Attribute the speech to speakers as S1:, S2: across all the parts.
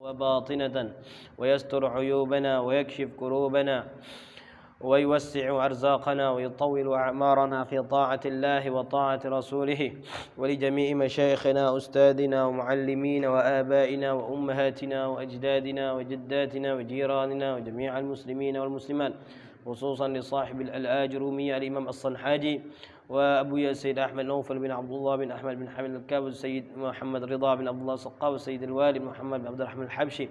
S1: وباطنة ويستر عيوبنا ويكشف كروبنا ويوسع أرزاقنا ويطول أعمارنا في طاعة الله وطاعة رسوله. ولجميع مشايخنا أستاذنا ومعلمينا وآبائنا وأمهاتنا وأجدادنا وجداتنا وجيراننا وجميع المسلمين والمسلمات، خصوصا لصاحب الآجرومية الإمام الصنحاجي وأبويا السيد أحمد نوفل بن عبد الله بن أحمد بن حمد الكاوي، السيد محمد رضا بن عبد الله السقاوي، السيد الوالي محمد بن عبد الرحمن الحبشي،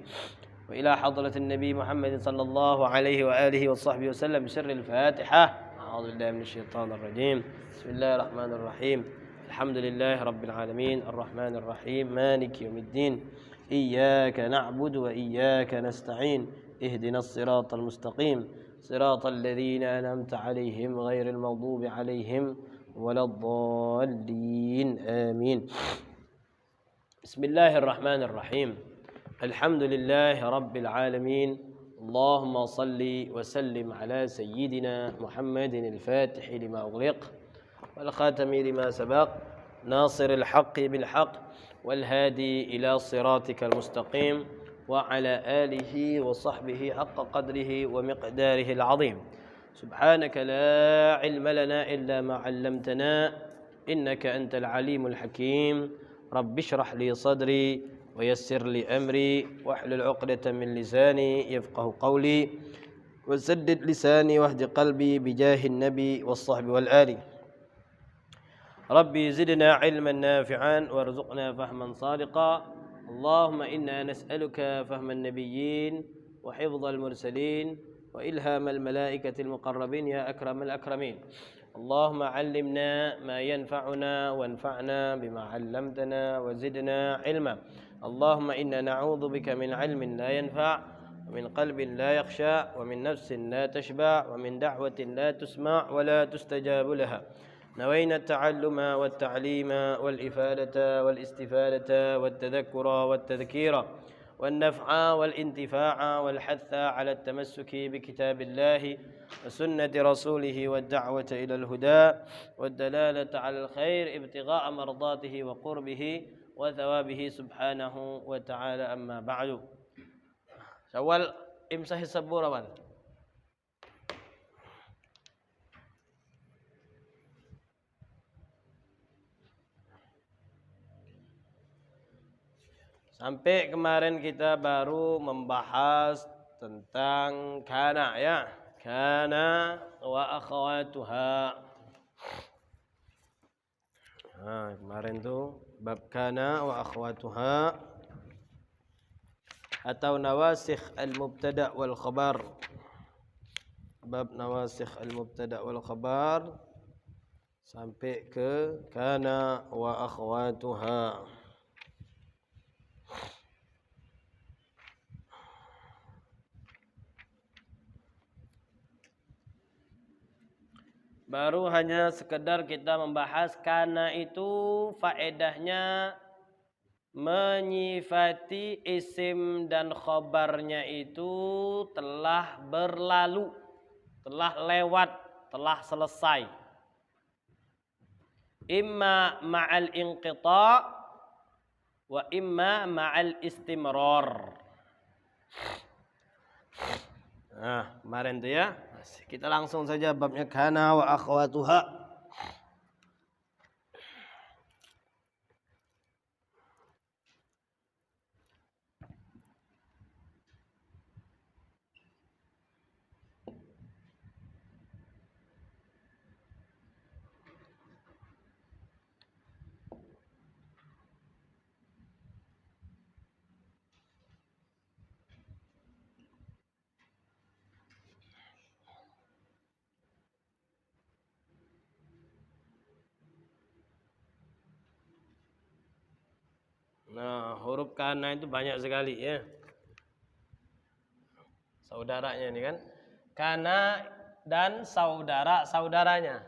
S1: وإلى حضرة النبي محمد صلى الله عليه وآله وصحبه وسلم بسر الفاتحة. أعوذ بالله من الشيطان الرجيم. بسم الله الرحمن الرحيم. الحمد لله رب العالمين الرحمن الرحيم مالك يوم الدين، إياك نعبد وإياك نستعين، اهدنا الصراط المستقيم صراط الذين أنعمت عليهم غير المغضوب عليهم ولا الضالين آمين. بسم الله الرحمن الرحيم. الحمد لله رب العالمين. اللهم صل وسلم على سيدنا محمد الفاتح لما أغلق والخاتم لما سبق، ناصر الحق بالحق والهادي إلى صراطك المستقيم، وعلى آله وصحبه حق قدره ومقداره العظيم. سبحانك لا علم لنا إلا ما علمتنا إنك أنت العليم الحكيم. رب اشرح لي صدري ويسر لي أمري واحلل عقدة من لساني يفقه قولي، وسدد لساني واهد قلبي بجاه النبي والصحب والآل. ربي زدنا علما نافعا وارزقنا فهما صادقا. اللهم إنا نسألك فهم النبيين وحفظ المرسلين وإلهام الملائكة المقربين يا أكرم الأكرمين. اللهم علمنا ما ينفعنا وانفعنا بما علمتنا وزدنا علما. اللهم إنا نعوذ بك من علم لا ينفع ومن قلب لا يخشى ومن نفس لا تشبع ومن دعوة لا تسمع ولا تستجاب لها. نوينا التعلم والتعليم والإفادة والاستفادة والتذكر والتذكير والنفع والانتفاع والحث على التمسك بكتاب الله وسنة رسوله والدعوة إلى الهدى والدلالة على الخير ابتغاء مرضاته وقربه وثوابه سبحانه وتعالى. أما بعد. Syawal imsah sabur awan. Sampai kemarin kita baru membahas tentang kana ya. Kana wa akhawatuha. Kemarin tuh bab kana wa akhawatuha atau nawasikh al-mubtada' wal khabar. Bab nawasikh al-mubtada' wal khabar sampai ke kana wa akhawatuha. Baru hanya sekedar kita membahas kana itu faedahnya menyifati isim dan khobarnya itu telah berlalu, telah lewat, telah selesai. Imma ma'al inqita' wa imma ma'al istimrar. Kemarin itu ya. Kita langsung saja babnya kana wa akhwatuha. Nah, huruf kana itu banyak sekali ya. Saudaranya ini kan. Kana dan saudara-saudaranya.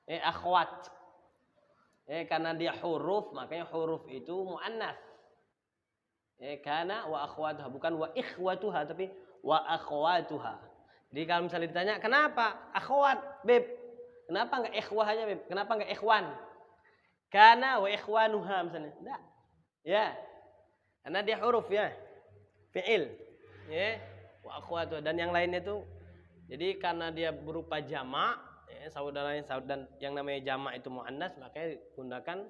S1: Akhwat. Karena dia huruf, makanya huruf itu muannats. Kana wa akhwatuha, bukan wa ikhwatuha tapi wa akhwatuha. Jadi kalau misalnya ditanya, "Kenapa akhwat, Beb? Kenapa enggak ikhwah aja, Beb? Kenapa enggak ikhwan?" Kana wa ikhwanuha misalnya. Enggak. Ya. Karena dia huruf ya. fi'il. Ya, wa akhwatu dan yang lainnya itu. Jadi karena dia berupa jamak, ya, saudaranya dan yang namanya jamak itu muannas, maka gunakan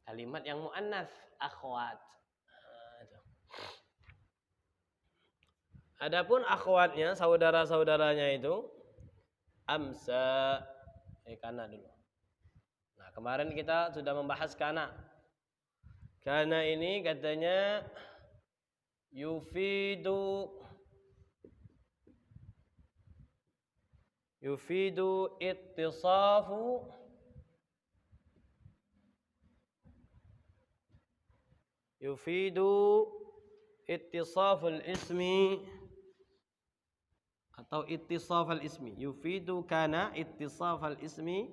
S1: kalimat yang muannas, akhwat. Nah, itu. Adapun akhwatnya, saudara-saudaranya itu amsa, kana dulu. Nah, kemarin kita sudah membahas kana. Kana ini katanya yufidu ittisafu ittisaful ismi atau ittisafal ismi. Yufidu kana ittisafal ismi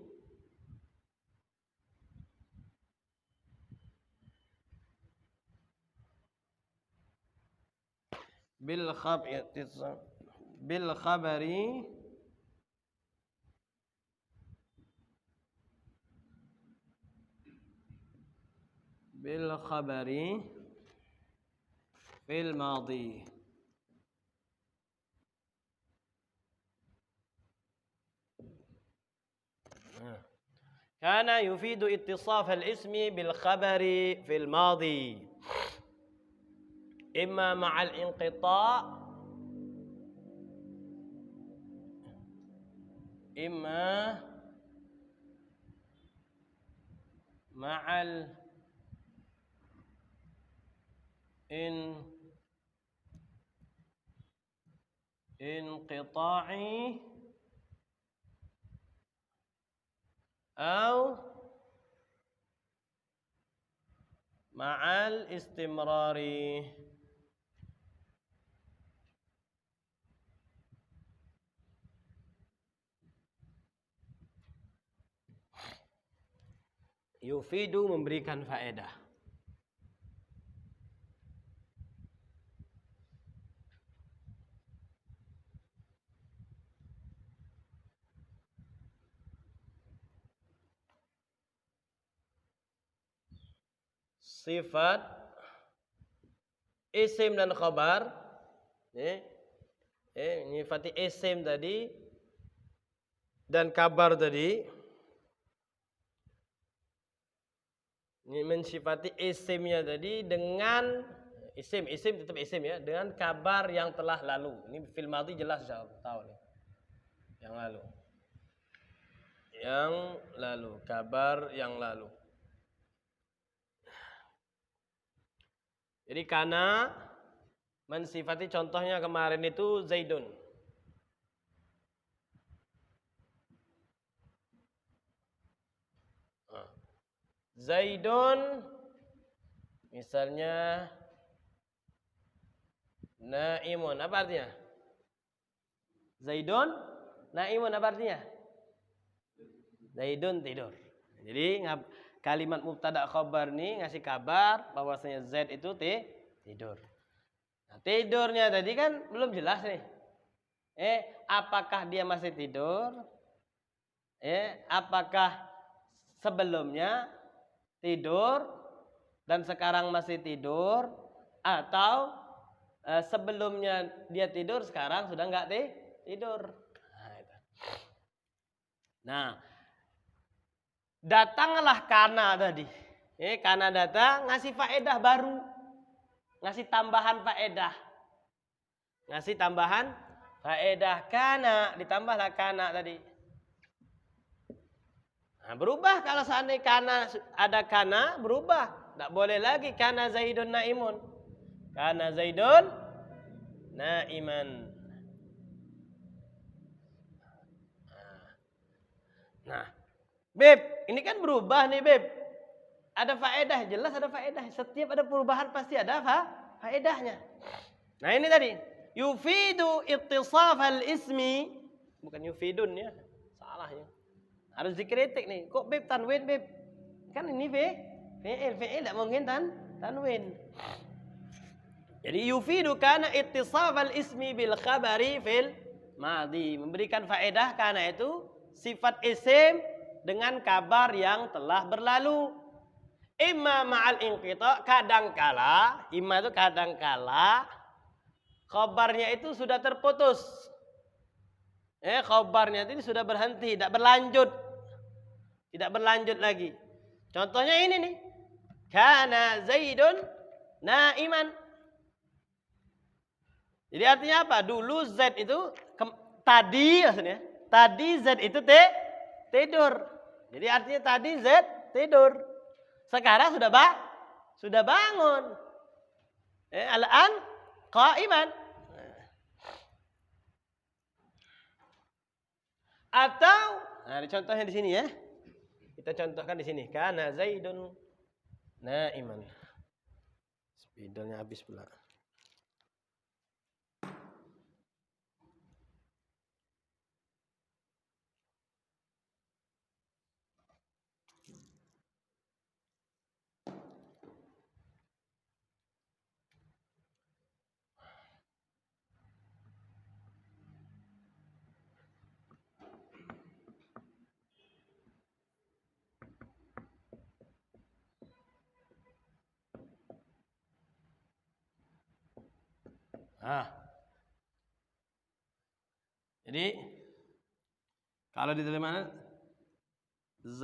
S1: bil khabari fil madhi. Kana yufidu ittisaf al-ismi bil khabari fil madhi. Imma ma'al inqita' imma ma'al inqita'i أو مع الاستمرار. Yufidu memberikan faedah. Sifat isim dan khabar, nyifati isim tadi dan kabar tadi, ini mensifati isimnya tadi dengan isim tetap isim ya, dengan kabar yang telah lalu. Ini fil madhi jelas insyaallah tahu nih. Yang lalu, kabar yang lalu. Jadi kana mensifati contohnya kemarin itu Zaidun. Zaidun misalnya naimun, apa artinya? Zaidun naimun apa artinya? Zaidun tidur. Jadi kalimat mubtada khabar nih ngasih kabar bahwasanya Zaid itu tidur. Nah, tidurnya tadi kan belum jelas nih. Apakah dia masih tidur? Apakah sebelumnya tidur dan sekarang masih tidur, atau sebelumnya dia tidur sekarang sudah enggak tidur? Nah, datanglah kana tadi. Kana datang ngasih faedah baru. Ngasih tambahan faedah. Kana ditambahlah kana tadi. Nah, berubah kalau seandainya kana ada kana berubah. Tidak boleh lagi kana Zaidun naimun. Kana Zaidun naiman. Nah, Beb, ini kan berubah nih, Beb. Ada faedah, jelas ada faedah. Setiap ada perubahan pasti ada faedahnya. Nah, ini tadi. Yufidu ittisaf al-ismi. Bukan yufidun ya. Salah ya. Harus dikritik nih. Kok Beb tanwin, Beb? Kan ini fi'il tidak mungkin tanwin. Jadi yufidu kana ittisaf al-ismi bil khabari fil madhi. Memberikan faedah karena itu sifat isim dengan kabar yang telah berlalu. Imma ma'al inqita, kadangkala, imma itu kadangkala Khabarnya itu sudah terputus. Khabarnya itu sudah berhenti, tidak berlanjut. Tidak berlanjut lagi. Contohnya ini nih. Kana Zaidun naiman. Jadi artinya apa? Dulu Z itu tadi maksudnya. Tadi Z itu tidur. Jadi artinya tadi Z tidur. Sekarang sudah bangun. Al-an qaiman. Atau contohnya di sini ya. Kita contohkan di sini. Kana Zaidun naiman. Spidolnya habis pula. Jadi kalau diterima Z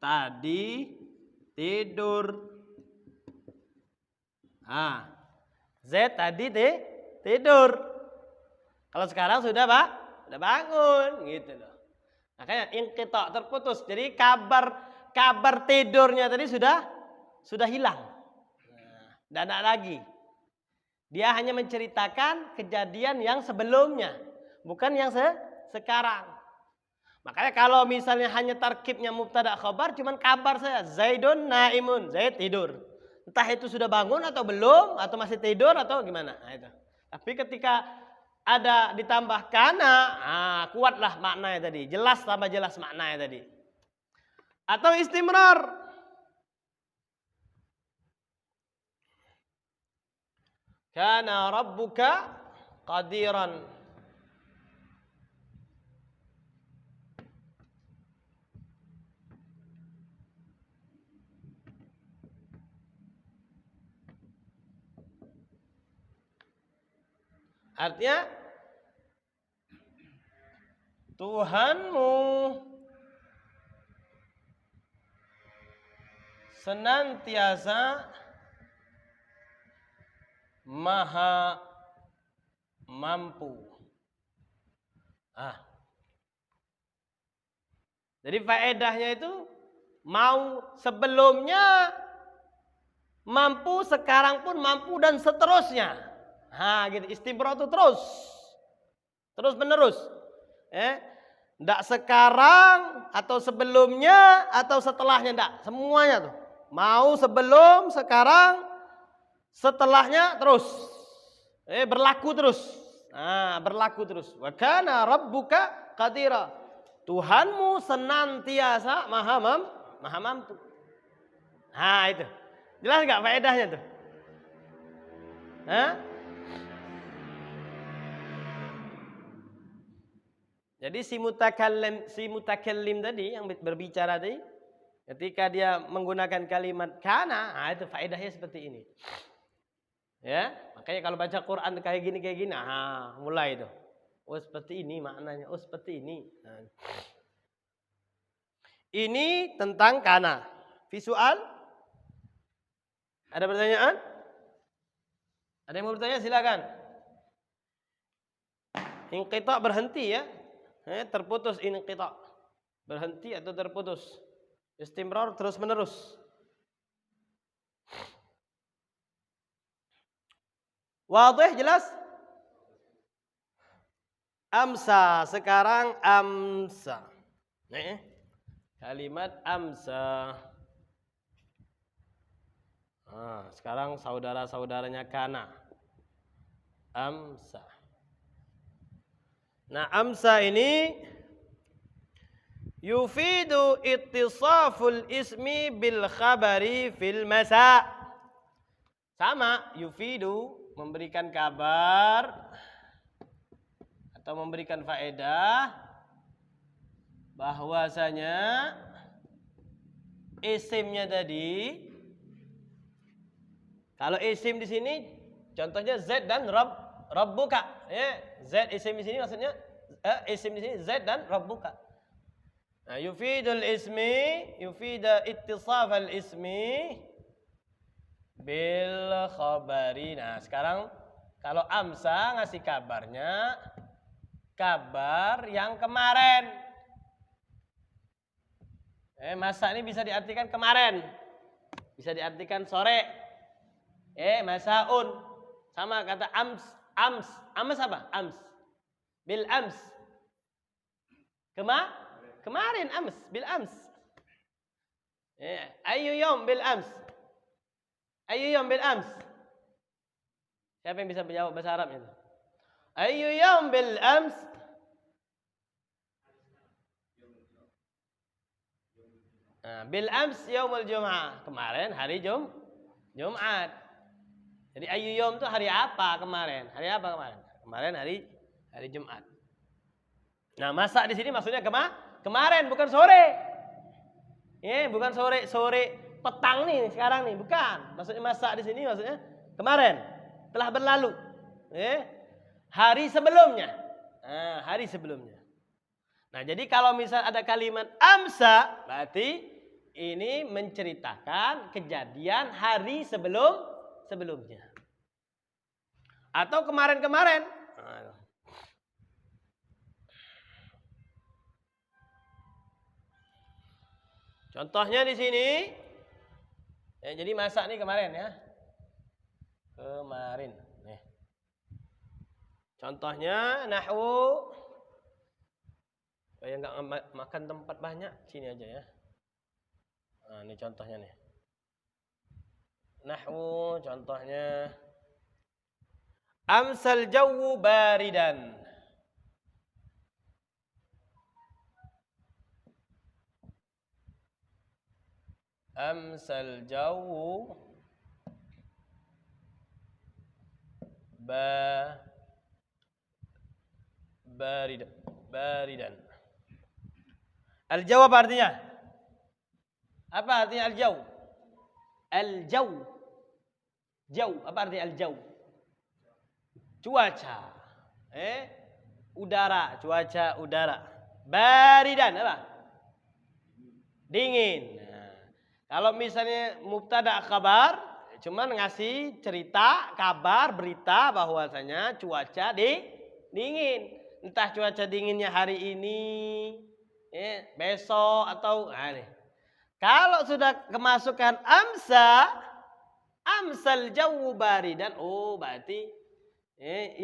S1: tadi tidur. Z tadi tidur. Kalau sekarang sudah bangun gitu loh. Makanya inqita' terputus. Jadi kabar tidurnya tadi sudah hilang. Dan tidak lagi. Dia hanya menceritakan kejadian yang sebelumnya, bukan yang sekarang. Makanya kalau misalnya hanya tarkibnya mubtada khabar, cuman kabar saja. Zaidun naimun, Zaid tidur. Entah itu sudah bangun atau belum, atau masih tidur atau gimana. Nah, itu. Tapi ketika ada ditambah kana, kuatlah maknanya tadi. Jelas tambah jelas maknanya tadi. Atau istimrar. Kana rabbuka qadiran. Artinya Tuhanmu senantiasa maha mampu. Jadi faedahnya itu mau sebelumnya mampu, sekarang pun mampu dan seterusnya. Gitu. Istimrar itu terus menerus. Ndak sekarang atau sebelumnya atau setelahnya, ndak. Semuanya tuh. Mau sebelum, sekarang, setelahnya terus. Berlaku terus. Berlaku terus. Wa kana rabbuka qadira. Tuhanmu senantiasa maha mampu. Itu. Jelas enggak faedahnya tuh? Jadi si mutakallim tadi yang berbicara tadi, ketika dia menggunakan kalimat kana, itu faedahnya seperti ini. Ya, makanya kalau baca Quran kayak gini, mulai itu. Oh seperti ini maknanya, oh seperti ini. Ini tentang kana. Visual? Ada pertanyaan? Ada yang mau bertanya silakan. Inqita' berhenti ya. Terputus inqita'. Berhenti atau terputus. Istimrar terus menerus. Wadih, jelas? Amsa, sekarang amsa. Kalimat amsa. Sekarang saudara-saudaranya kana. Amsa. Nah, amsa ini yufidu ittisaful ismi bil khabari fil masa. Sama, yufidu memberikan kabar atau memberikan faedah bahwasanya isimnya tadi, kalau isim di sini Contohnya Zaid dan Rabbuka. Ya, Zaid isim di sini maksudnya isim di sini Zaid dan Rabbuka. Nah, yufidul ismi, yufida ittisaf al ismi bil khabari. Nah, sekarang kalau amsa ngasih kabarnya kabar yang kemarin. Masa ini bisa diartikan kemarin. Bisa diartikan sore. Masaun. Sama kata ams. Ams apa? Ams. Bil ams. Kemarin ams. Bil ams. Ayu yom bil ams. Ayu yom bil ams. Siapa yang bisa menjawab bahasa Arabnya itu? Ayu yom bil ams. Nah, bil ams yaumul jum'ah. Kemarin hari Jumat. Jadi ayu yom itu hari apa kemarin? Hari apa kemarin? Kemarin hari Jumat. Nah, masa di sini maksudnya kemarin bukan sore. Bukan sore petang nih sekarang nih, bukan. Maksudnya masa di sini maksudnya kemarin, telah berlalu. Hari sebelumnya. Nah, hari sebelumnya. Nah, jadi kalau misal ada kalimat amsa, berarti ini menceritakan kejadian hari sebelumnya. Atau kemarin-kemarin. Contohnya di sini. Jadi masa nih kemarin ya. Kemarin. Nih. Contohnya nahwu. Supaya nggak makan tempat banyak, sini aja ya. Nah, ini contohnya nih. Nahwu contohnya amsal jawu baridan. Amsal jawu baridan. Al-jaw apa artinya? Apa artinya al-jaw? Al-jaw. Jaw, apa artinya al-jaw? Cuaca. Udara, cuaca udara. Baridan apa? Dingin. Nah, kalau misalnya mubtada khabar, cuman ngasih cerita, kabar, berita bahwasanya cuaca dingin. Entah cuaca dinginnya hari ini, besok atau nih. Kalau sudah kemasukan amsal jawu baridan, berarti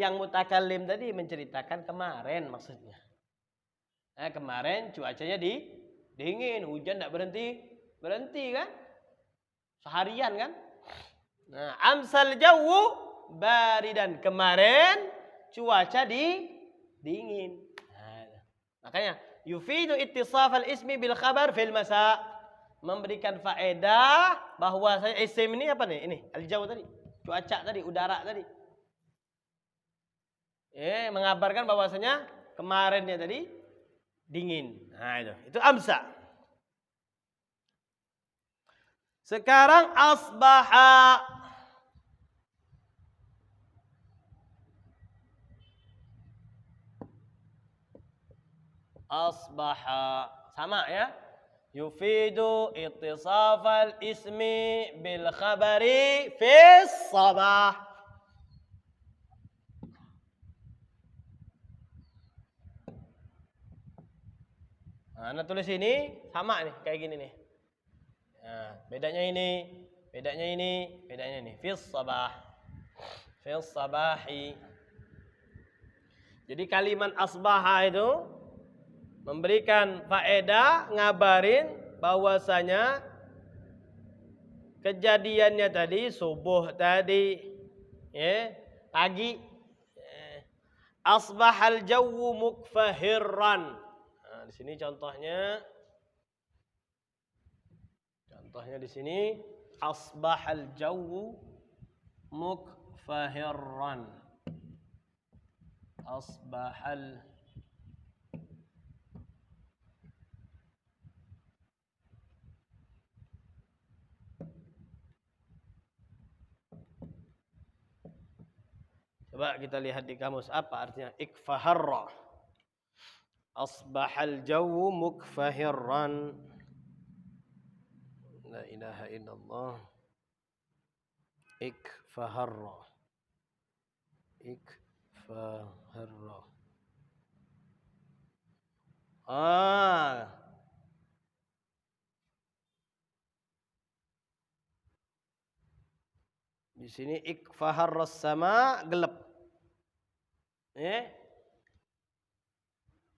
S1: yang mutakallim tadi menceritakan kemarin maksudnya. Kemarin cuacanya dingin, hujan tidak berhenti kan? Seharian kan? Nah, amsal jawu baridan, kemarin cuaca dingin. Nah, makanya yufidu ittisaf al-ismi bil khabar fil masa, memberikan faedah bahwa saya isim ini apa nih? Ini al-jaw tadi, cuaca tadi, udara tadi. Mengabarkan bahwasanya kemarinnya tadi dingin. Nah, itu amsa. Sekarang asbaha. Asbaha sama ya. Yufidu ittisafal ismi bil khabari fis sabah. Nah, tulis ini sama nih kayak gini nih. Nah, bedanya ini. Fis sabah. Fis sabahi. Jadi kalimat asbaha itu memberikan faedah, ngabarin bahwasanya kejadiannya tadi subuh tadi, pagi. Asbahal jawu mukfahirran. Nah, di sini contohnya di sini asbahal jawu mukfahirran. Asbahal Coba kita lihat di kamus apa artinya ikfaharra. Asbahal jawu mukfahirran. La ilaha illallah. Ikfaharra. Ikfaharra. Di sini ikfaharras sama gelap.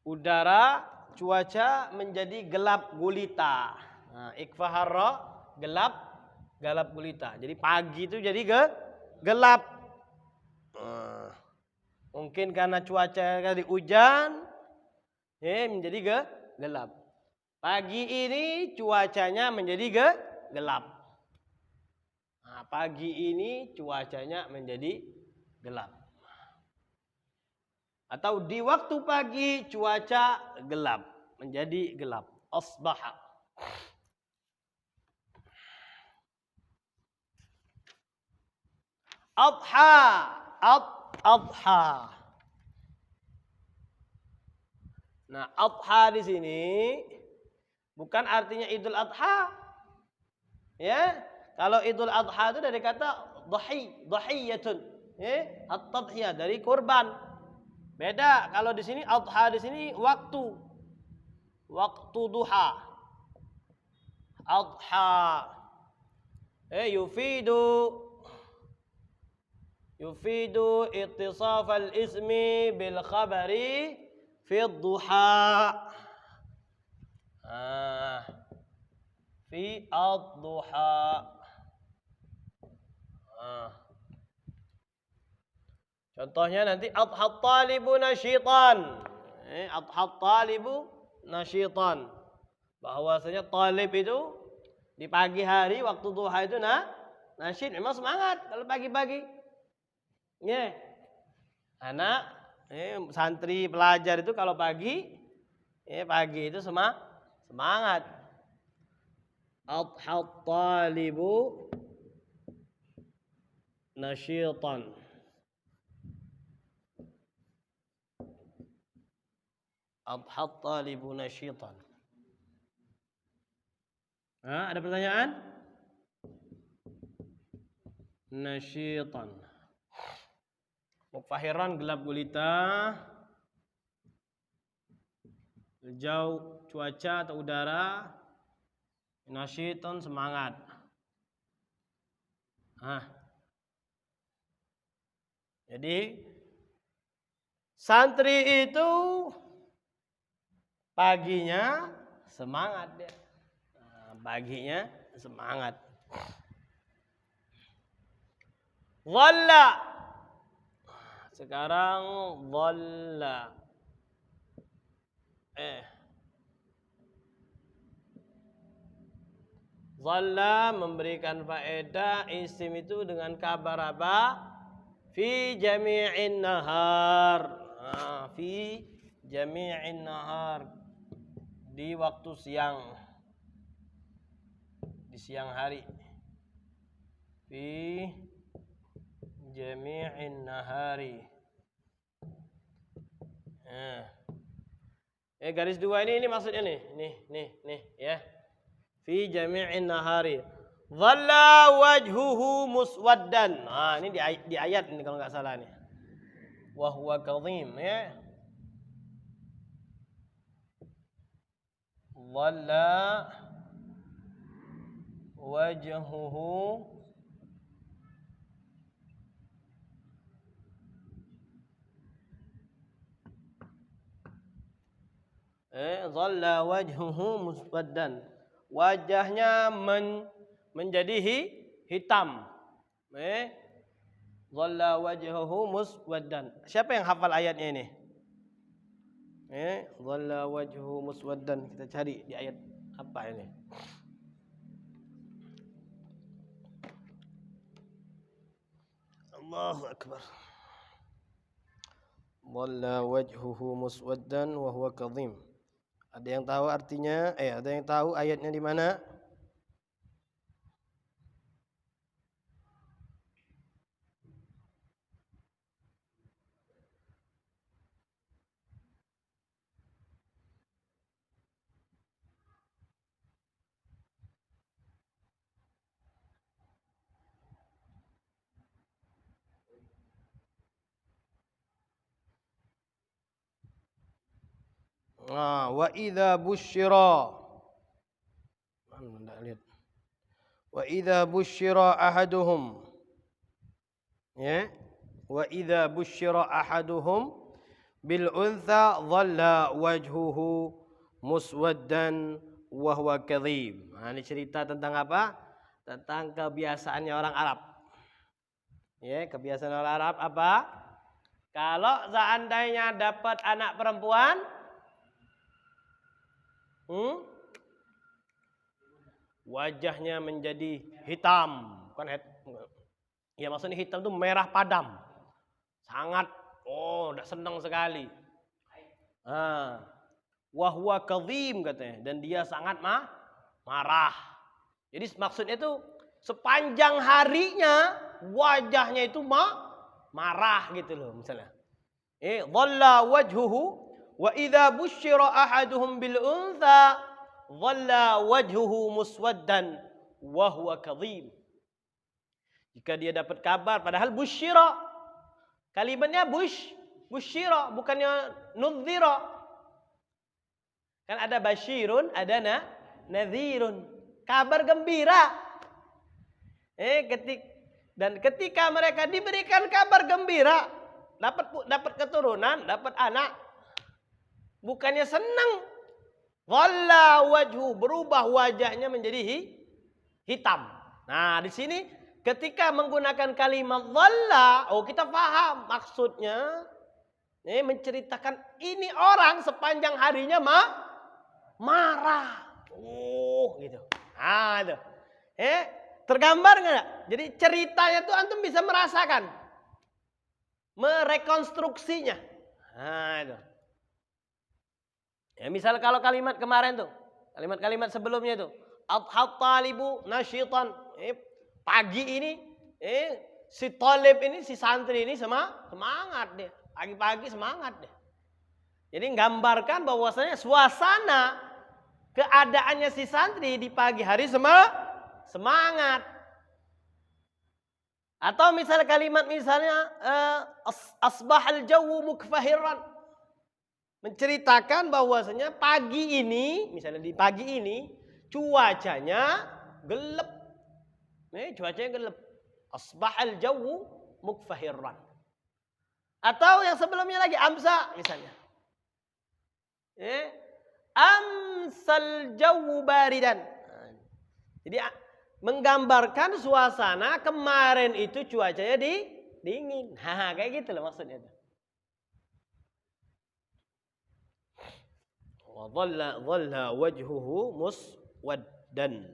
S1: Udara, cuaca menjadi gelap gulita. Nah, ikfaharra gelap, gelap gulita. Jadi pagi itu jadi gelap. Mungkin karena cuaca kali hujan, menjadi gelap. Pagi ini cuacanya menjadi gelap. Nah, pagi ini cuacanya menjadi gelap. Atau di waktu pagi cuaca gelap, menjadi gelap. Asbaha. Adha. Adha. Nah, adha di sini bukan artinya Idul Adha. Ya. Kalau Idul Adha itu dari kata dhahiyatun. At-tadhiyah dari kurban. Beda kalau di sini adha di sini waktu. Waktu duha. Adha. Yufidu ittisaf al-ismi bil khabari fi ad-duha. Fi ad-duha. Contohnya nanti adhat talibu nasyitan. Adhat talibu nasyitan. Bahwasanya talib itu di pagi hari waktu duha itu nasyid memang semangat kalau pagi-pagi. Anak santri pelajar itu kalau pagi pagi itu semangat. Adhat talibu nasyitan. Adhat talibu nasyitan. Ada pertanyaan? Nasyitan. Mukfahiran gelap gulita. Jauh cuaca atau udara. Nasyitan semangat. Jadi santri itu paginya semangat dia. Paginya semangat. Dhalla. Sekarang dhalla. Dhalla memberikan faedah isim itu dengan kabar apa? Fi jami'in nahar. Fi jami'in nahar. Di waktu siang. Di siang hari. Fi jami'in nahari. Garis dua ini maksudnya nih ya. Fi jami'in nahari. Dhalla wajhuhu muswaddan. Ini di ayat ini kalau enggak salah nih. Wa huwa kadhim ya. Dhalla wajhuhu dhalla wajhuhu muswaddan. Wajahnya menjadi hitam. Dhalla wajhuhu muswaddan. Siapa yang hafal ayatnya ini? Dhalla wajhuhu muswaddan. Kita cari di ayat apa ini? Allahu akbar. Dhalla wajhuhu muswaddan wa huwa kadhim. Ada yang tahu artinya? Ada yang tahu ayatnya di mana? Wa idza busyira. Lihat. Wa idza busyira ahaduhum. Ya. Wa idza busyira ahaduhum bil untha dhalla wajhuhu muswaddan wa huwa kadhib. Nah, ini cerita tentang apa? Tentang kebiasaannya orang Arab. Ya, kebiasaan orang Arab apa? Kalau seandainya dapat anak perempuan, wajahnya menjadi hitam, bukan ya maksudnya hitam itu merah padam, sangat udah senang sekali. Wahwa kadhim katanya, dan dia sangat marah. Jadi maksudnya itu sepanjang harinya wajahnya itu marah gitu loh misalnya. Dhalla wajhuhu wa idza busyira ahaduhum bil untha dhalla wajhuhu muswaddan wa huwa kadhim. Jika dia dapat kabar, padahal busyira kalimatnya busyira bukannya nudhira. Kan ada basyirun, ada nadhirun. Kabar gembira. Ketika mereka diberikan kabar gembira, dapat keturunan, dapat anak, bukannya senang. Dhalla wajhu, berubah wajahnya menjadi hitam. Nah, di sini ketika menggunakan kalimat dhalla, kita paham maksudnya. Menceritakan ini orang sepanjang harinya marah. Gitu. Itu. Tergambar enggak? Jadi ceritanya tuh antum bisa merasakan. Merekonstruksinya. Itu. Ya, misal kalau kalimat kemarin tuh, kalimat-kalimat sebelumnya tuh, adhat talibu nasyitan. Pagi ini si talib ini, si santri ini semangat dia. Pagi-pagi semangat dia. Jadi menggambarkan bahwasanya suasana keadaannya si santri di pagi hari semangat. Atau misalnya kalimat asbahal jawu mukfahiran, menceritakan bahwasanya pagi ini, misalnya di pagi ini cuacanya gelap. Cuacanya gelap. Asbahal jawu mukfahiran. Atau yang sebelumnya lagi amsa misalnya. Amsal jawu baridan. Jadi menggambarkan suasana kemarin itu cuacanya dingin. Kayak gitu loh maksudnya. Wa dhalla wajhuhu muswaddan.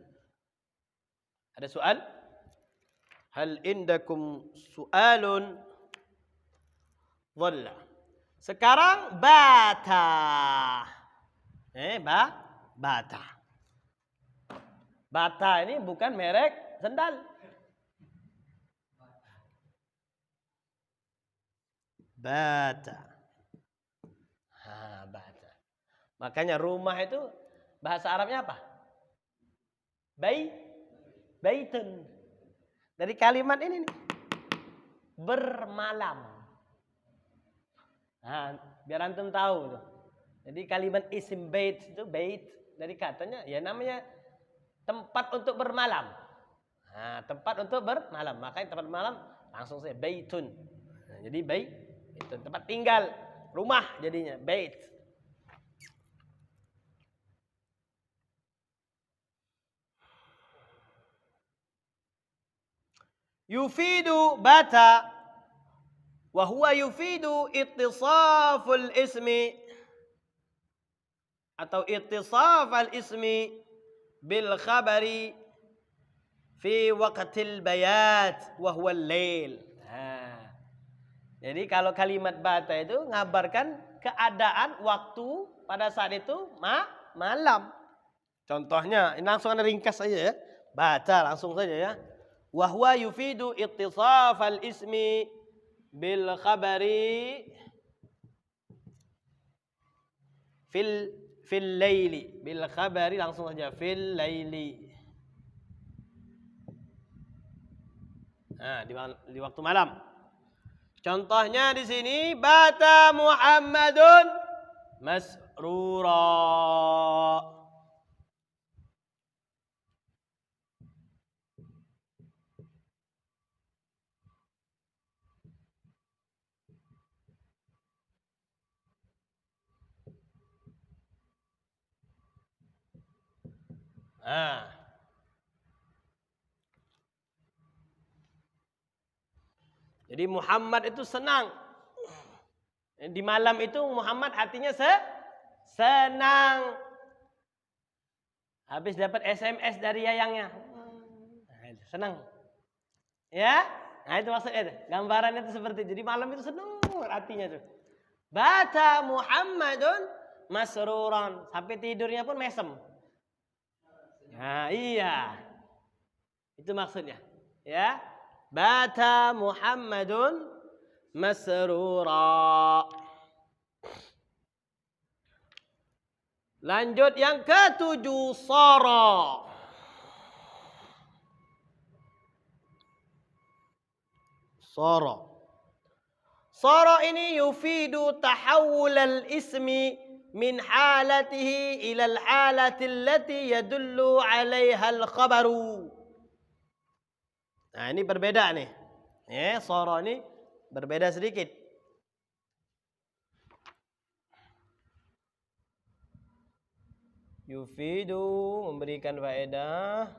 S1: Ada soal? Hal indakum su'alun? Dhalla. Sekarang bata. Bata. Bata ini bukan merek sendal. Bata. Bata. Makanya rumah itu bahasa Arabnya apa? Baitun. Dari kalimat ini nih. Bermalam. Biar antum tahu tuh. Jadi kalimat isim bait itu bait dari katanya ya namanya tempat untuk bermalam. Tempat untuk bermalam. Makanya tempat bermalam langsung saya baitun. Jadi bait itu tempat tinggal, rumah jadinya bait. Yufidu bata wa huwa yufidu ittisaful ismi atau ittisafal ismi bil khabari fi waqtil bayat wa huwa al-lail. Jadi kalau kalimat bata itu ngabarkan keadaan waktu pada saat itu malam. Contohnya, ini langsung ada ringkas saja ya. Baca langsung saja ya. Wa huwa yufidu ittisafal ismi bil khabari fil laili. Bil khabari langsung saja fil laili. Di waktu malam. Contohnya di sini bata Muhammadun Nah. Jadi Muhammad itu senang. Di malam itu Muhammad hatinya senang. Habis dapat SMS dari yayangnya. Senang. Ya? Nah itu maksudnya. Gambarannya itu seperti itu. Jadi malam itu senang hatinya tuh. Bata Muhammadun masruran. Sampai tidurnya pun mesem. Nah iya. Itu maksudnya. Ya. Bata Muhammadun masrura. Lanjut yang ketujuh, sara. Sara. Sara ini yufidu tahawul al-ismi min halatihi ila al-halati allati yadullu 'alaiha al-khabaru. Nah, ini berbeda nih. Ya, sara ini berbeda sedikit. Yufidu memberikan faedah.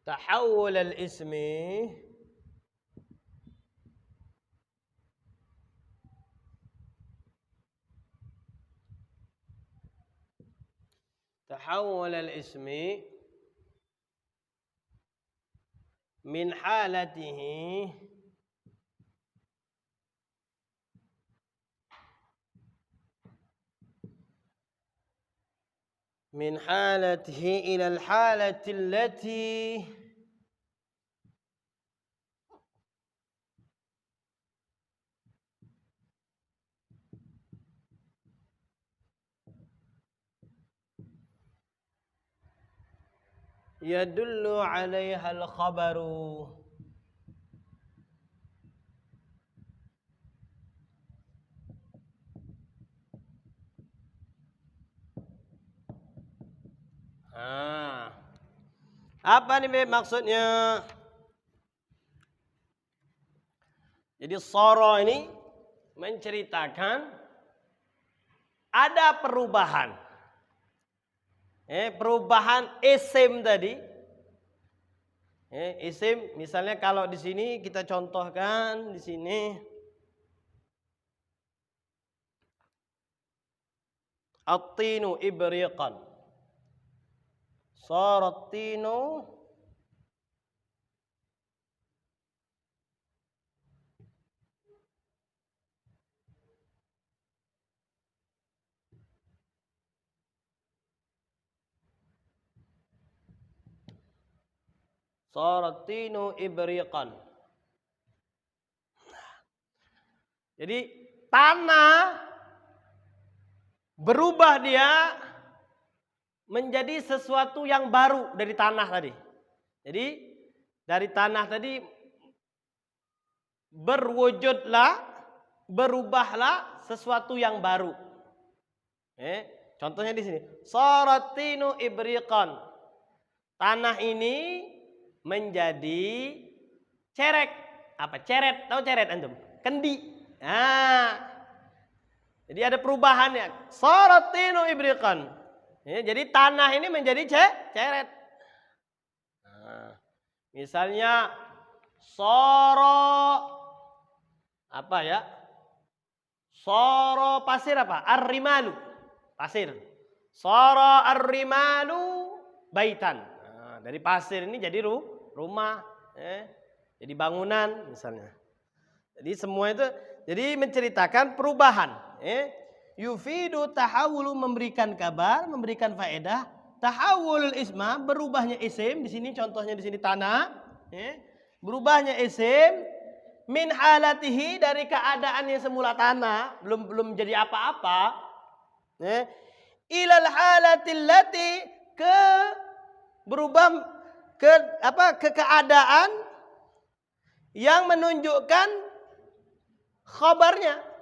S1: Tahawul al-ismi min halatihi ila al-halati allati yadullu 'alaiha al-khabaru. Apa nih maksudnya? Jadi sara ini menceritakan ada perubahan. Perubahan isim tadi. Isim misalnya kalau di sini kita contohkan di sini at-tinu ibriqan. Sara at-tinu ibriqan. Jadi tanah berubah dia menjadi sesuatu yang baru dari tanah tadi. Jadi dari tanah tadi berubahlah sesuatu yang baru. Contohnya di sini, saratinu ibriqan. Tanah ini menjadi cerek. Apa? Ceret. Tahu ceret antum? Kendi. Nah. Jadi ada perubahannya. Saratinu ibriqan. Jadi tanah ini menjadi ceret. Nah, misalnya soro apa ya? Soro pasir apa? Ar-rimalu. Pasir. Soro ar-rimalu baitan. Nah, dari pasir ini jadi rumah, jadi bangunan misalnya. Jadi semua itu jadi menceritakan perubahan. Yufidu tahawulu memberikan kabar, memberikan faedah. Tahawul isma berubahnya isim di sini contohnya di sini tanah. Berubahnya isim min halatihi dari keadaan yang semula tanah belum jadi apa-apa. Ilal halatil lati berubah ke keadaan yang menunjukkan khabarnya.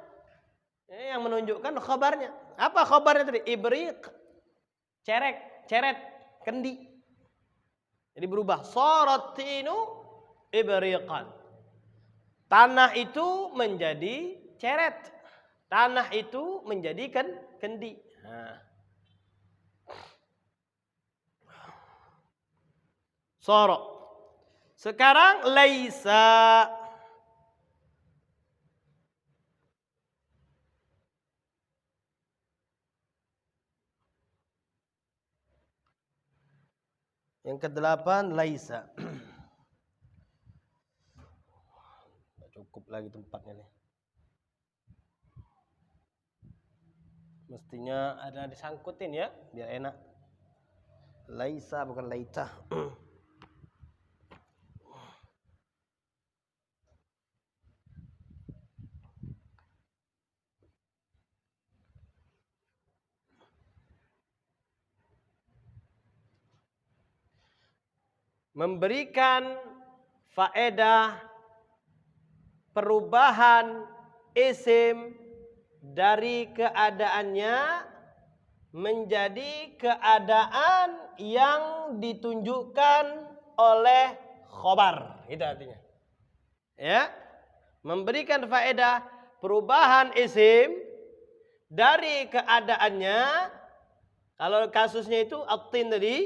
S1: Yang menunjukkan khabarnya. Apa khabarnya tadi? Ibriq. Ceret, kendi. Jadi berubah. Saratinu ibriqan. Tanah itu menjadi ceret. Tanah itu menjadi kendi. Nah. Soro. Sekarang laisa. Yang ke-8 laisa. Cukup lagi tempatnya nih. Mestinya ada disangkutin ya, biar enak. Laisa bukan laita. Memberikan faedah perubahan isim dari keadaannya menjadi keadaan yang ditunjukkan oleh khobar. Itu artinya. Ya. Memberikan faedah perubahan isim dari keadaannya. Kalau kasusnya itu at-tin tadi,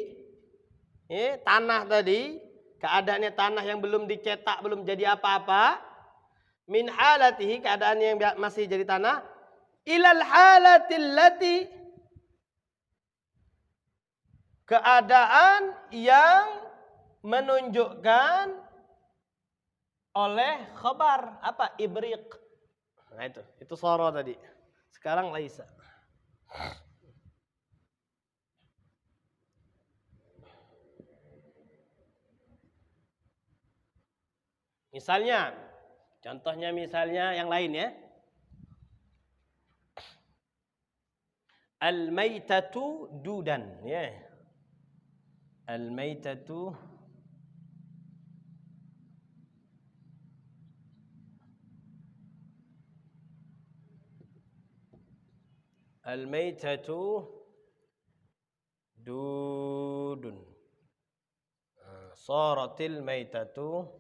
S1: ya, tanah tadi, keadaannya tanah yang belum dicetak, belum jadi apa-apa, min halatihi, keadaannya yang masih jadi tanah, ilal halatil lati, keadaan yang menunjukkan oleh khabar apa? Ibriq. Nah itu soro tadi. Sekarang laisa. Misalnya, contohnya misalnya yang lain ya. Al-maitatu dudan, ya. Al-maitatu dudun. Saratil maitatu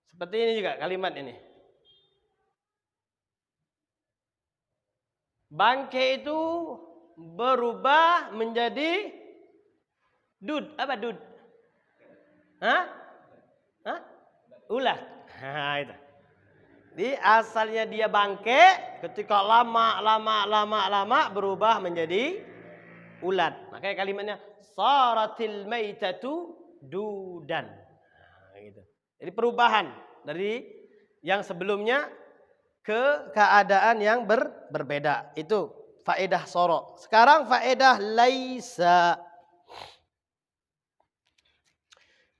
S1: seperti ini juga kalimat ini. Bangkai itu berubah menjadi dud. Apa dud? Ulat. Itu. Jadi asalnya dia bangkai, ketika lama berubah menjadi ulat. Makanya kalimatnya saratil maitatu dudan. Gitu. Jadi perubahan dari yang sebelumnya ke keadaan yang berbeda. Itu faedah soro. Sekarang faedah laisa.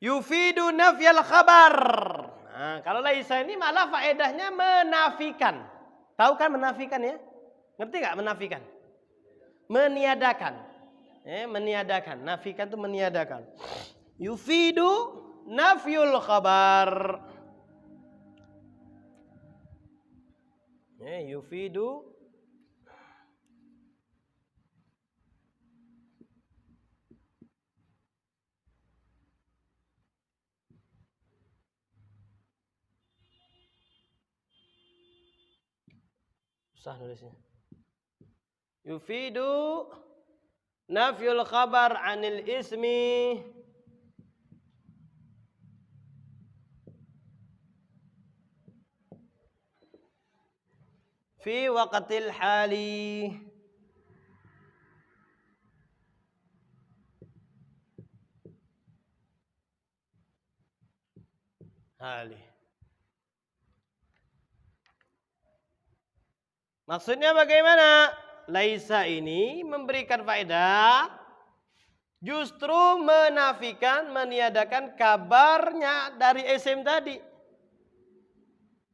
S1: Yufidu nafyal khabar. Nah, kalau laisa ini malah faedahnya menafikan. Tahu kan menafikan ya? Ngerti nggak menafikan? Meniadakan. Meniadakan. Nafikan itu meniadakan. Yufidu nafyul khabar. Yufidu susah nulisnya. Yufidu nafyul khabar anil ismi fi waqtil hali. Maksudnya bagaimana? Laisa ini memberikan faedah, justru menafikan, meniadakan kabarnya dari isim tadi.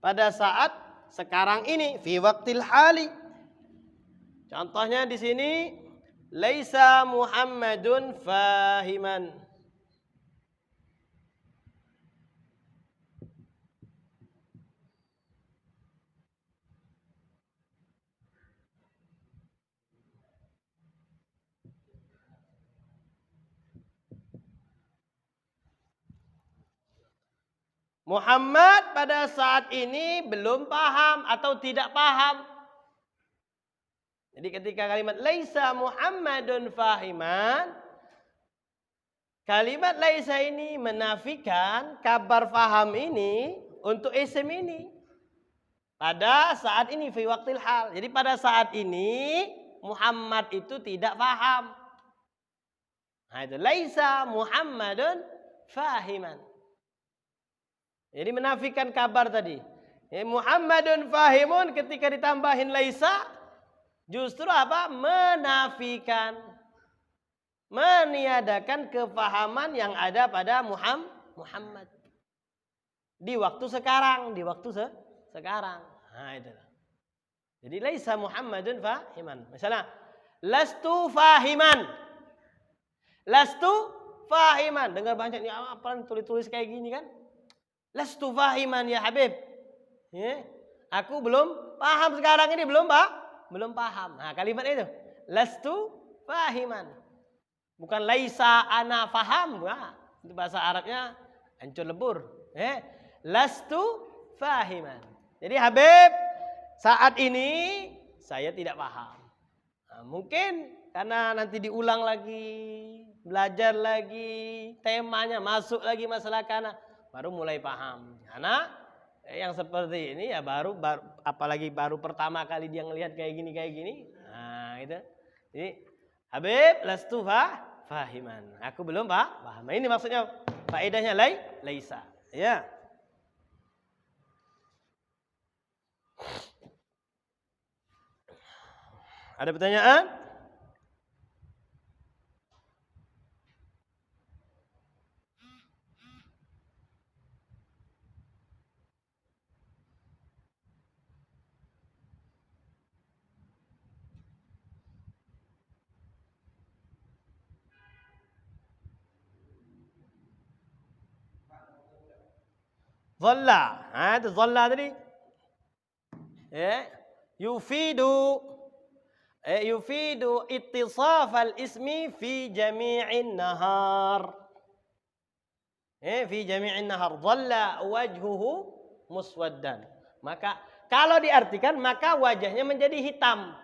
S1: Pada saat sekarang ini, fi waqtil hali. Contohnya di sini, laisa Muhammadun fahiman. Muhammad pada saat ini belum paham atau tidak paham. Jadi ketika kalimat laisa Muhammadun fahiman, kalimat laisa ini menafikan kabar faham ini untuk isim ini. Pada saat ini fi waqtil hal. Jadi pada saat ini Muhammad itu tidak paham. Nah itu laisa Muhammadun fahiman. Jadi menafikan kabar tadi. Muhammadun fahimun ketika ditambahin laisa justru apa? Menafikan. Meniadakan kefahaman yang ada pada Muhammad. Di waktu sekarang, sekarang. Nah itu. Jadi laisa Muhammadun fahiman. Misalnya lastu fahiman. Lastu fahiman. Dengar banyak nih apa tulis-tulis kayak gini kan? Lastu fahiman ya Habib. Ya. Aku belum paham sekarang ini belum paham. Nah, kalimat itu lastu fahiman. Bukan laisa ana faham. Nah, itu bahasa Arabnya hancur lebur. Lastu fahiman. Jadi Habib saat ini saya tidak paham. Nah, mungkin karena nanti diulang lagi, belajar lagi, temanya masuk lagi masalah kana, baru mulai paham. Karena yang seperti ini ya baru apalagi baru pertama kali dia ngelihat kayak gini. Nah, itu. Jadi Habib lastu fahiman. Aku belum paham. Ini maksudnya faedahnya laisa. Ya. Ada pertanyaan? Dhalla. Itu dhalla tadi. Yufidu ittisaf al-ismi fi jami'in nahar. Fi jami'in nahar. Dhalla wajhuhu muswaddan. Maka kalau diartikan maka wajahnya menjadi hitam.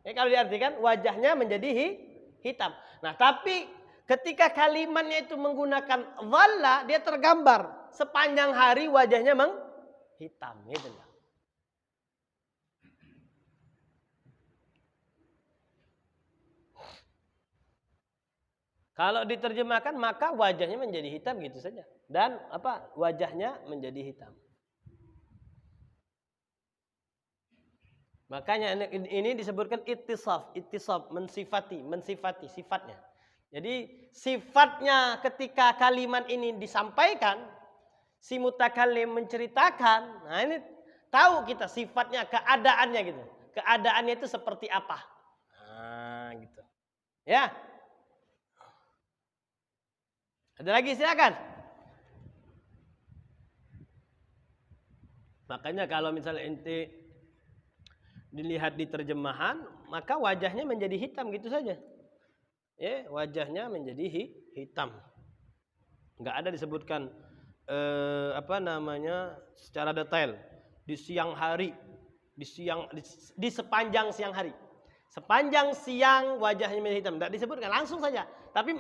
S1: Kalau diartikan wajahnya menjadi hitam. Nah, tapi ketika kalimatnya itu menggunakan dhalla, dia tergambar sepanjang hari wajahnya hitam gitu. Kalau diterjemahkan maka wajahnya menjadi hitam gitu saja. Dan wajahnya menjadi hitam. Makanya ini disebutkan ittisaf, mensifati sifatnya. Jadi sifatnya ketika kalimat ini disampaikan, si mutakallim menceritakan, nah ini tahu kita sifatnya, keadaannya gitu. Keadaannya itu seperti apa. Nah, gitu. Ya. Ada lagi silakan. Makanya kalau misalnya ente dilihat di terjemahan, maka wajahnya menjadi hitam gitu saja. Ya, wajahnya menjadi hitam. Enggak ada disebutkan secara detail di siang hari, di sepanjang siang hari. Sepanjang siang wajahnya menjadi hitam, enggak disebutkan langsung saja. Tapi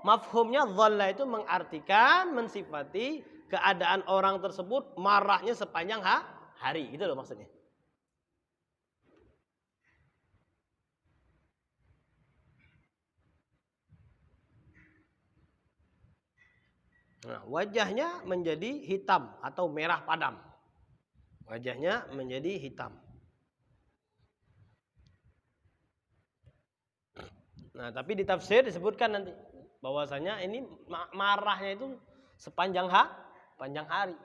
S1: mafhumnya dhalla itu mengartikan, mensifati keadaan orang tersebut marahnya sepanjang hari, gitu loh maksudnya. Nah, wajahnya menjadi hitam atau merah padam. Wajahnya menjadi hitam. Nah, tapi di tafsir disebutkan nanti bahwasanya ini marahnya itu sepanjang hari.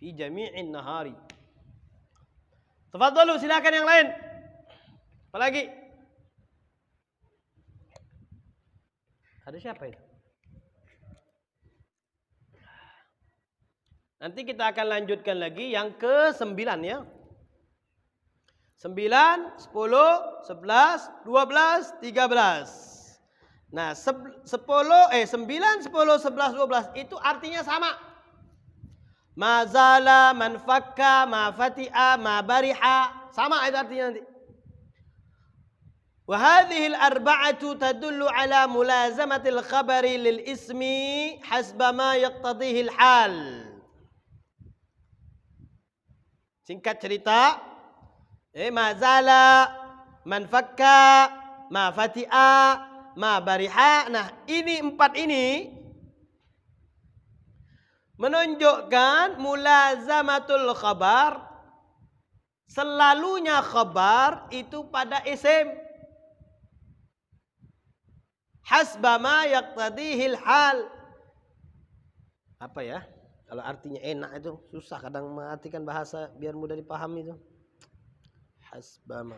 S1: Fi jami'in nahari. Tafadhalu, silakan yang lain. Apalagi? Ada siapa itu? Nanti kita akan lanjutkan lagi yang ke-9 ya. 9, 10, 11, 12, 13. Nah, 9, 10, 11, 12 itu artinya sama. Ma zala, man fakka, ma fati'a, ma bariha. Sama itu artinya nanti. Wa hadhihi al-arba'atu tadullu ala mulazamatil khabari lil ismi hasba ma yaqtadihi al-hal. Singkat cerita, ma zala, man fakka, ma fati'a, ma bariha. Nah, ini 4 ini menunjukkan mulazamatul khabar, selalunya khabar itu pada isim. Hasba ma yaqtadihil hal. Apa ya? Kalau artinya enak itu susah kadang mengartikan bahasa biar mudah dipahami itu. Hasba ma.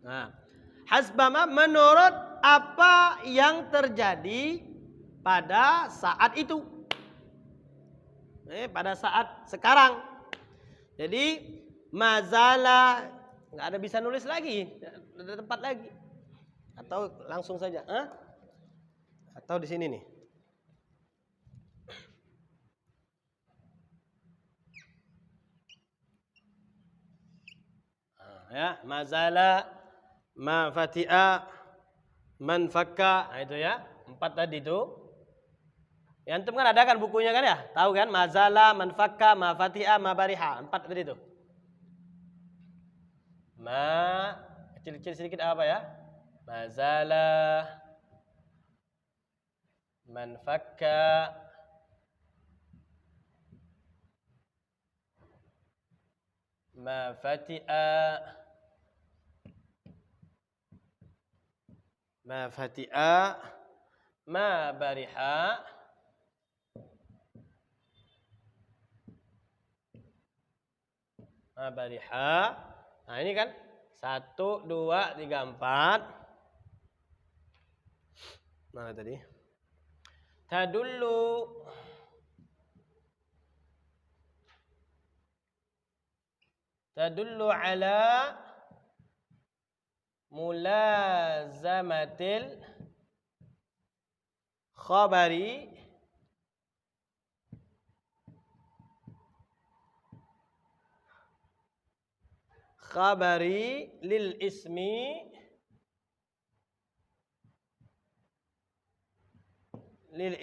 S1: Nah, hasbama menurut apa yang terjadi pada saat itu. Pada saat sekarang. Jadi mazala nggak ada bisa nulis lagi, ada tempat lagi. Atau langsung saja, atau di sini nih. Ya, mazala, ma fati'a, man fakka, nah itu ya, 4 tadi itu. Ya, antum kan ada kan bukunya kan ya? Tahu kan? Mazala, man fakka, ma fati'a, ma bariha. 4 tadi itu. Ma kecil-kecil sedikit apa ya? Mazala, man fakka, ma fati'a, ma fati'a, ma bariha, ma bariha. Nah ini kan 1, 2, 3, 4. Mana tadi? Tadullu ala mulazamatil khabari lil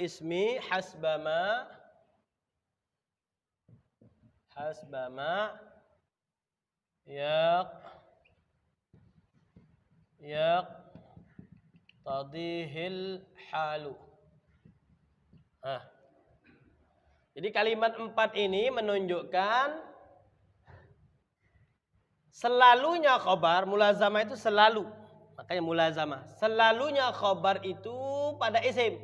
S1: ismi hasbama yaqtadihil halu. Jadi kalimat 4 ini menunjukkan selalunya khobar, mulazamah itu selalu. Makanya mulazamah. Selalunya khobar itu pada isim.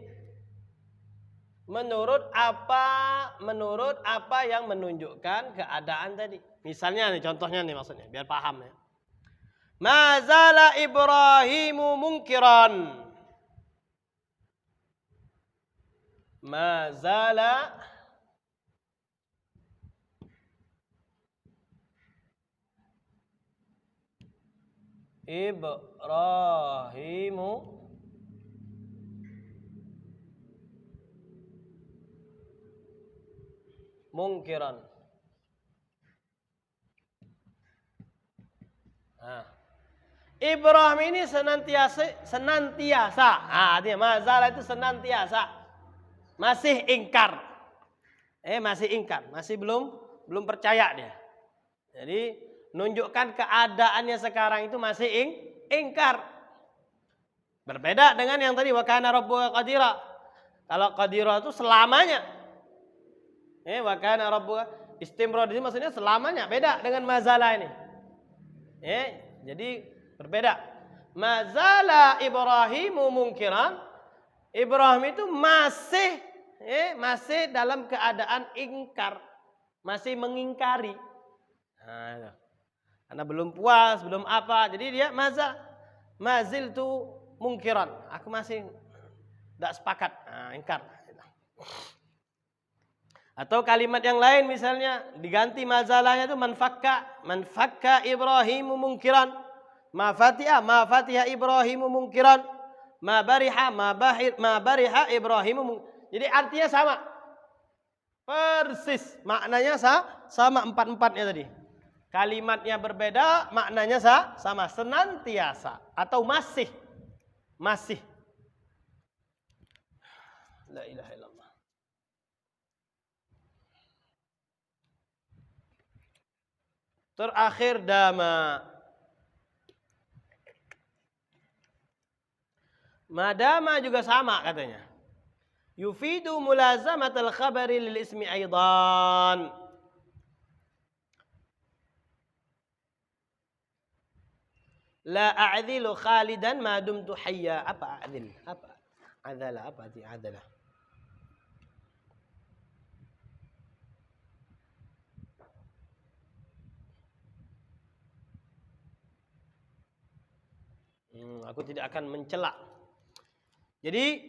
S1: Menurut apa yang menunjukkan keadaan tadi. Misalnya nih, contohnya nih maksudnya, biar paham ya. Mazala Ibrahimu munkiran. Mazala Ibrahimu munkiran. Ibrahim ini senantiasa. Artinya mazala itu senantiasa. Masih ingkar. Masih ingkar, masih belum percaya dia. Jadi menunjukkan keadaannya sekarang itu masih ingkar. Berbeda dengan yang tadi wa kana rabbuka qadira. Kalau qadira itu selamanya. Wa kana rabbuka istimrar di sini maksudnya selamanya, beda dengan mazala ini. Jadi berbeda. Mazala Ibrahimu munkiran. Ibrahim itu masih dalam keadaan ingkar, masih mengingkari. Karena belum puas, belum apa. Jadi dia mazil tu mungkiran. Aku masih tidak sepakat, ingkar. Atau kalimat yang lain misalnya diganti mazalahnya itu man fakka Ibrahimu mungkiran. Ma fatiha Ibrahimu mungkiran. ma bariha Ibrahim. Jadi artinya sama. Persis. Maknanya sama empat-empatnya tadi. Kalimatnya berbeda, maknanya sama. Senantiasa atau masih. Masih. La ilaha illallah. Terakhir dama. Madama juga sama katanya. Yufidu mulazamatal khabari lil ismi aidan. La a'dhilu khalidan ma dumtu hayya. Apa a'dhil? Apa? Adzala. Apa arti adzala? Aku tidak akan mencela. Jadi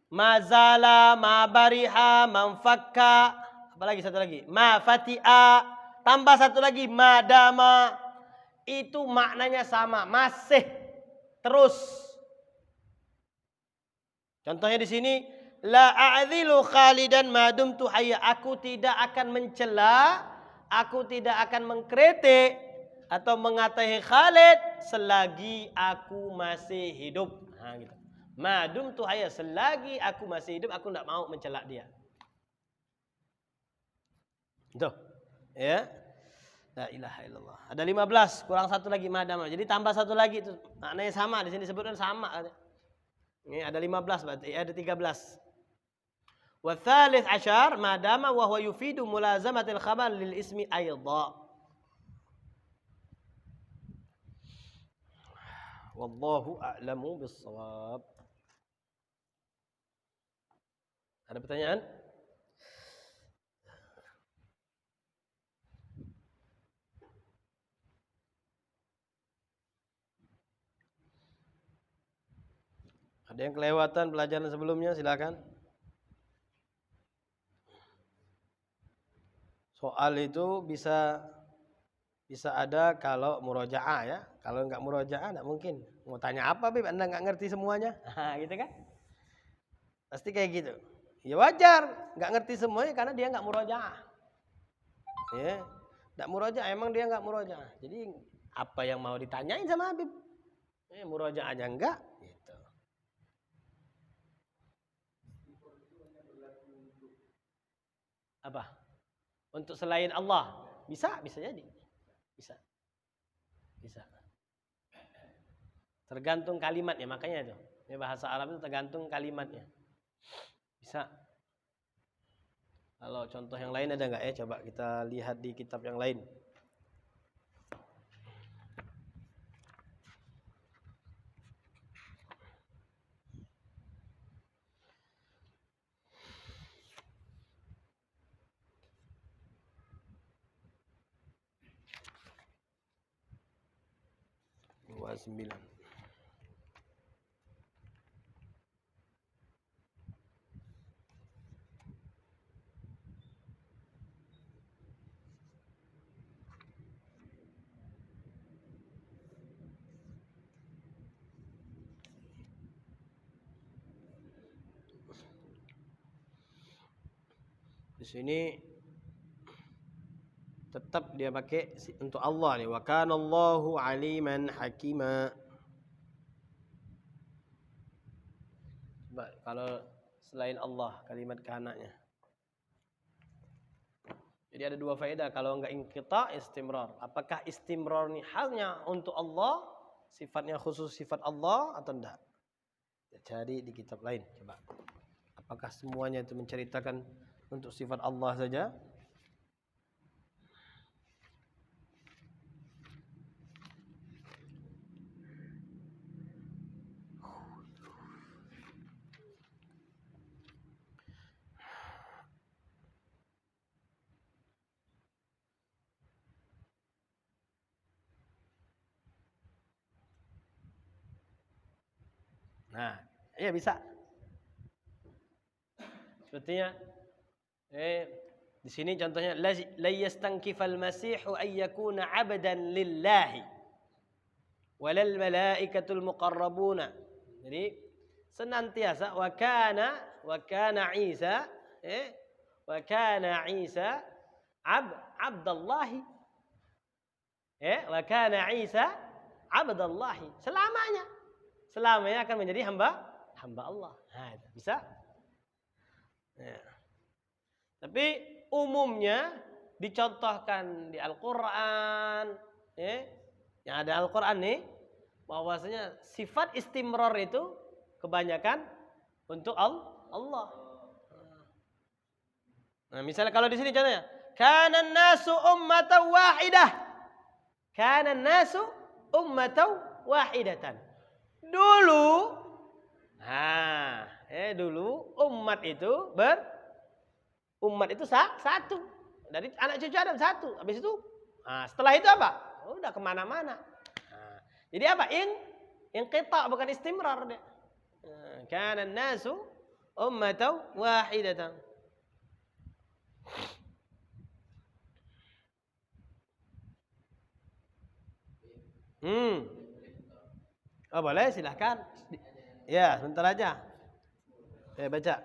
S1: mazala, mabariha, manfakka, apalagi satu lagi, mafati'a, tambah satu lagi madama. Itu maknanya sama, masih terus. Contohnya di sini, la a'dhilu khalidan ma dumtu hayya. Aku tidak akan mencela, aku tidak akan mengkritik atau mengatai Khalid selagi aku masih hidup. Nah, gitu. Madum tu hayya, selagi aku masih hidup aku tidak mau mencela dia. Tuh. Ya. La ilaha illallah. Ada 15, kurang satu lagi madama. Jadi tambah satu lagi itu maknanya sama, di sini disebutkan sama. Ini ada 15 berarti ada 13. Wa tsalits asyar madama wa huwa yufidu mulazamatil khabar lil ismi aidha. Wallahu a'lamu bis-shawab. Ada pertanyaan? Ada yang kelewatan pelajaran sebelumnya, silakan. Soal itu bisa ada kalau murojaah ya. Kalau enggak murojaah enggak mungkin. Mau tanya apa, Bib? Anda enggak ngerti semuanya. Gitu kan? Pasti kayak gitu. Ya wajar, enggak ngerti semuanya karena dia enggak murojaah. Ya, enggak murojaah, emang dia enggak murojaah. Jadi apa yang mau ditanyain sama Habib? Murojaah aja enggak gitu. Apa? Untuk selain Allah? Bisa jadi. Bisa. Tergantung kalimatnya, makanya itu. Ini bahasa Arab itu tergantung kalimatnya. Bisa. Kalau contoh yang lain ada enggak ya? Coba kita lihat di kitab yang lain. Dua 9. Di sini tetap dia pakai untuk Allah nih. Wa kana Allahu aliman hakima. Coba kalau selain Allah kalimat kanaknya. Jadi ada dua faedah. Kalau enggak inqita, istimrar. Apakah istimrar ini hanya untuk Allah, sifatnya khusus sifat Allah atau enggak? Cari di kitab lain coba. Apakah semuanya itu menceritakan untuk sifat Allah saja? Nah, iya bisa. Sepertinya di sini contohnya la yastankifal masihu ay yakuna 'abdan lillahi walal malaikatul muqarrabuna. Jadi senantiasa wa kana Isa wa kana Isa abdallahi wa kana Isa abdallahi selamanya akan menjadi hamba Allah. Nah, bisa ya. Tapi umumnya dicontohkan di Al-Qur'an yang ada Al-Qur'an nih bahwasanya sifat istimrar itu kebanyakan untuk Allah. Nah, misalnya kalau di sini contohnya, kana nasu ummatan wahidah. Kana nasu ummatan wahidatan. Dulu umat itu satu. Dari anak cucu Adam satu. Habis itu, setelah itu apa? Udah kemana-mana. Jadi apa? Inqita bukan istimrar dia. Kana nasu ummatan wahidatan. Oh, boleh, silahkan. Ya, sebentar aja. Baca.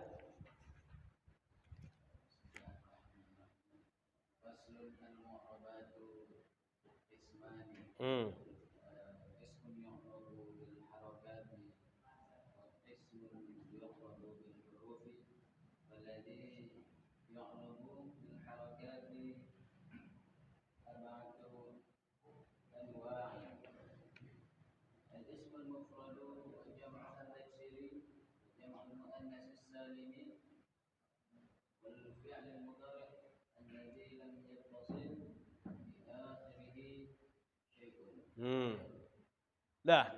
S1: Dah.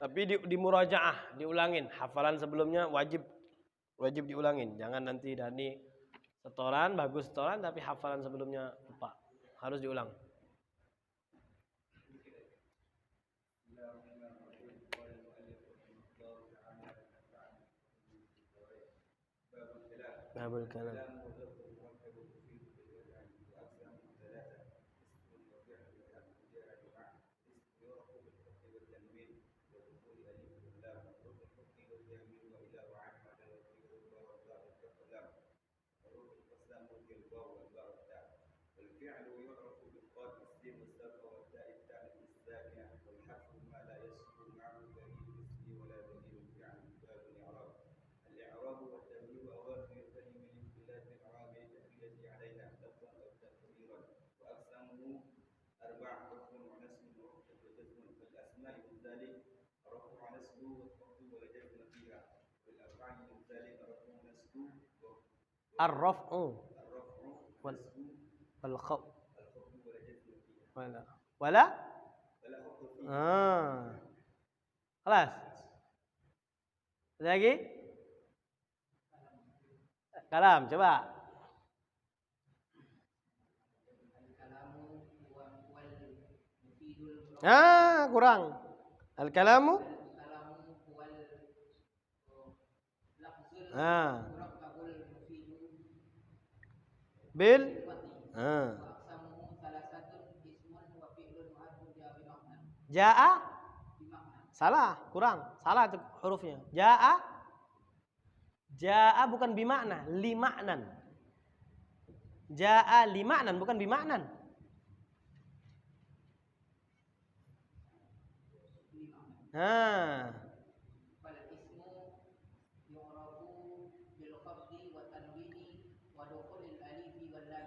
S1: Tapi di murajaah diulangin. Hafalan sebelumnya wajib diulangin. Jangan nanti Dani setoran, bagus setoran tapi hafalan sebelumnya lupa. Harus diulang. Babul kalam. Ar-raf'u wal khaf wala Kelas lagi kalam coba kurang al-kalamu bil Ja'a salah, kurang. Salah itu hurufnya. Ja'a bukan bimakna, limaknan. Ja'a limaknan bukan bimaknan. Fal ismu yu'rafu bil qabdi wa tanwini wa dukhulil alifi wal lam.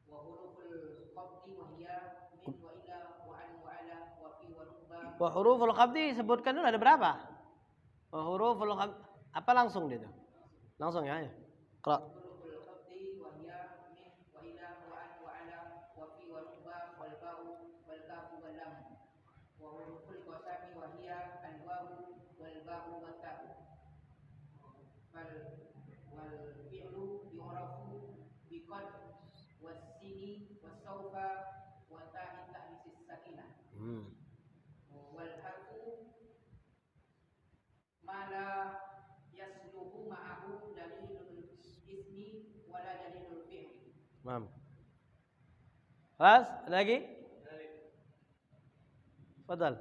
S1: Wa huruful qabdi wa hiya min wa ila wa an wa ala wa fi wa rubba. Wa huruful qabdi sebutkan dulu ada berapa? Wa huruful qabdi apa langsung dia tuh? Langsung ya. Qra. Huruful qabdi wa hiya min wa ila wa an wa ala wa fi wa rubba wal ba'u wal kafu wal lam. Wa huruful qasami wa hiya al wawu wal ba'u wat ta'u. Wal fi'lu yu'rafu bi qad was sini was sawfa wa ta'i ta'nisis sakinah. Wal harfu ma la yasluhu ma'ahu dalilul ismi wala dalilul fi'li. Kelas lagi? Fadal.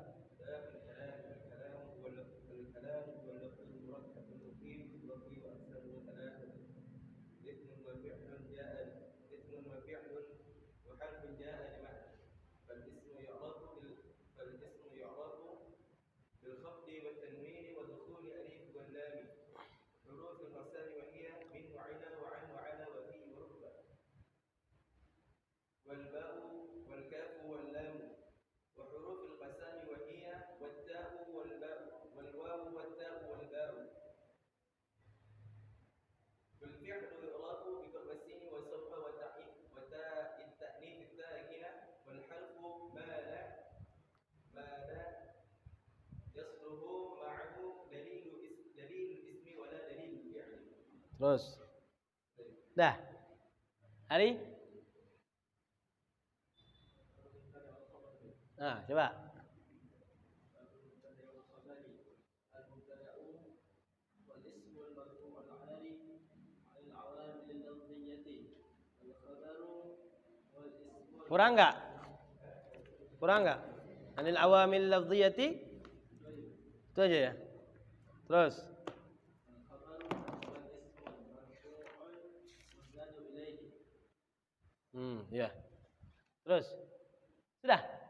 S1: Terus. Dah. Ali? Nah, coba. Kurang enggak? Kurang enggak? Anil awamil lafziyati? Itu aja ya. Terus. Ya. Terus. Sudah.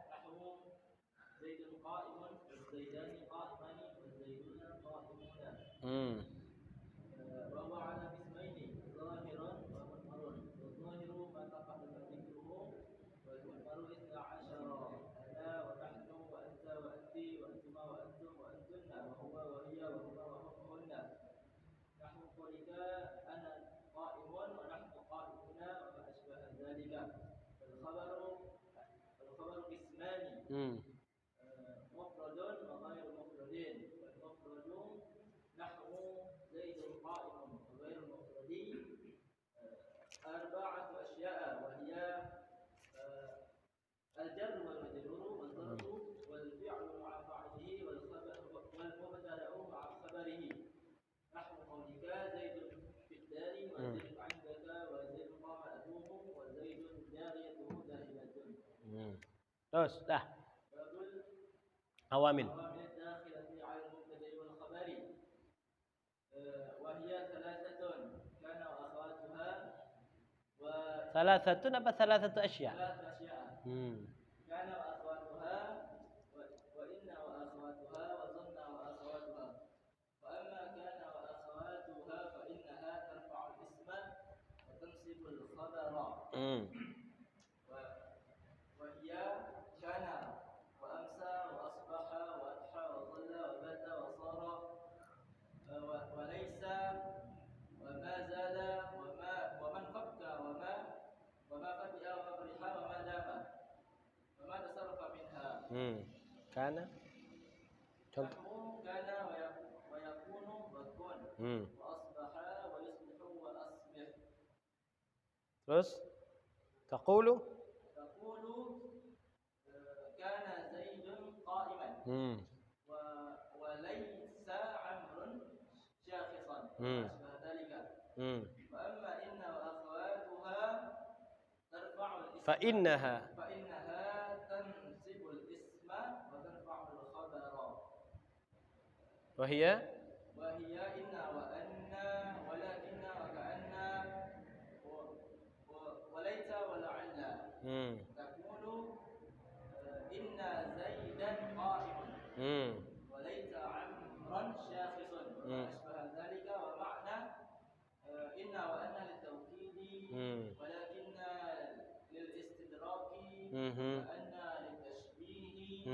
S1: Terus, dah. Awamil. Salah satu apa salah satu asya? Karena contoh terus taqulu kana zaidun qa'iman wa laysa amrun shakhisan wa amma inna wa akhawatuha tarfa'u fa innaha tansibul isma wa tarfa'ul khabara wa hiya inna wa anna walakinna wa ka'anna wa laita wa la'alla taqulu inna zaidan qa'imun wa laita amran shakhisun wa ashbaha dhalika wa ma'na inna wa anna litawkidi walakinna lil istidraki wa anna litashbihi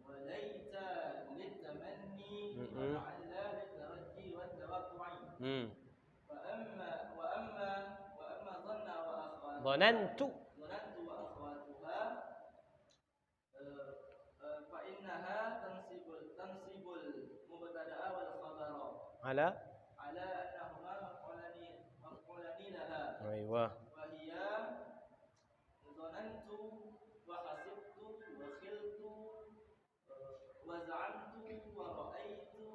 S1: wa laita litamanni wa la'alla litarajji wa tawaqqu'i wa amma dhanna wa akhawatuha dhanantu wa akhawatuha fa innaha tansibul mubtada'a wal khabara ala annahuma maf'ulani laha aywa wa hiya dhanantu wa hasibtu wa khiltu wa za'amtu wa ra'aytu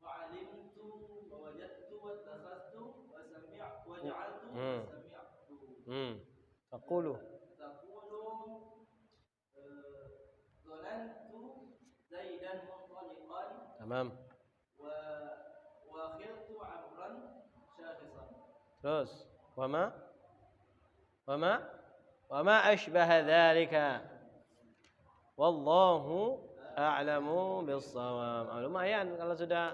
S1: wa 'alimtu wa wajadtu wa takhadtu wa sami'tu wa ja'altu wa sami'tu taqulu dhanantu zaidan muntaliqan tamam wa khiltu amran shakhisan terus wama ashbaha dhalika wallahu a'lamu bis-shawab. Lumayan kalau sudah